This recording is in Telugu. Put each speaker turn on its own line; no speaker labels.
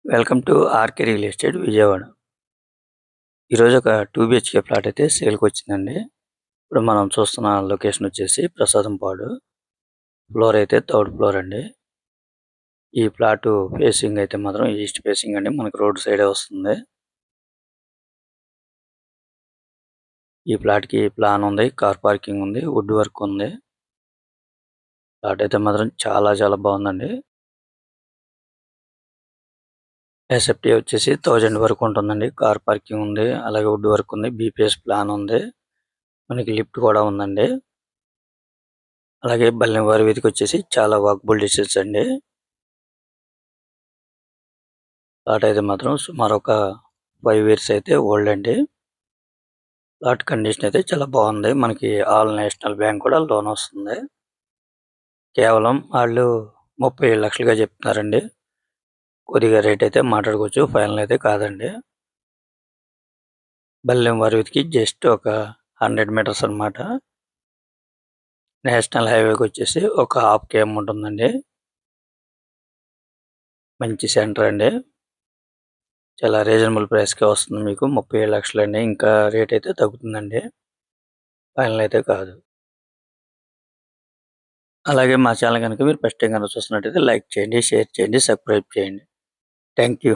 Welcome to RK real estate Vijayawada. ఈరోజు ఒక 2 బిహెచ్‌కే ఫ్లాట్ అయితే సేల్‌కొచ్చిందండి. ఇప్పుడు మనం చూస్తున్న లొకేషన్ వచ్చేసి ప్రసాదంపాడు. ఫ్లోర్ అయితే థర్డ్ ఫ్లోర్ అండి. ఈ ఫ్లాటు ఫేసింగ్ అయితే మాత్రం ఈస్ట్ ఫేసింగ్ అండి. మనకు రోడ్ సైడే వస్తుంది. ఈ ఫ్లాట్‌కి ప్లాన్ ఉంది. కార్ పార్కింగ్ ఉంది. వుడ్ వర్క్ ఉంది. ఫ్లాట్ అయితే మాత్రం చాలా చాలా బాగుందండి. ఎస్ఎఫ్టీ వచ్చేసి 1000 వరకు ఉంటుందండి. కార్ పార్కింగ్ ఉంది. అలాగే వుడ్ వర్క్ ఉంది. బీపీఎస్ ప్లాన్ ఉంది. మనకి లిఫ్ట్ కూడా ఉందండి. అలాగే బల్లినవారి వీధికొచ్చేసి చాలా వాకబుల్ డిస్టెన్స్ అండి. ప్లాట్ అయితే మాత్రం సుమారు ఒక 5 ఇయర్స్ అయితే ఓల్డ్ అండి. ప్లాట్ కండిషన్ అయితే చాలా బాగుంది. మనకి ఆల్ నేషనల్ బ్యాంక్ కూడా లోన్ వస్తుంది. కేవలం వాళ్ళు 37 లక్షలుగా చెప్తున్నారండి. కొద్దిగా రేట్ అయితే మాట్లాడుకోవచ్చు. ఫైనల్ అయితే కాదండి. బల్లినవారి వీధికి జస్ట్ ఒక 100 మీటర్స్ అన్నమాట. నేషనల్ హైవేకి వచ్చేసి ఒక హాఫ్ కేఎం ఉంటుందండి. మంచి సెంటర్ అండి. చాలా రీజనబుల్ ప్రైస్‌కే వస్తుంది మీకు. 37 లక్షలండి. ఇంకా రేట్ అయితే తగ్గుతుందండి. ఫైనల్ అయితే కాదు. అలాగే మా ఛానల్ గనుక మీరు ఫస్ట్ టైం గనుక చూస్తున్నట్టయితే లైక్ చేయండి, షేర్ చేయండి, సబ్స్క్రైబ్ చేయండి. Thank you.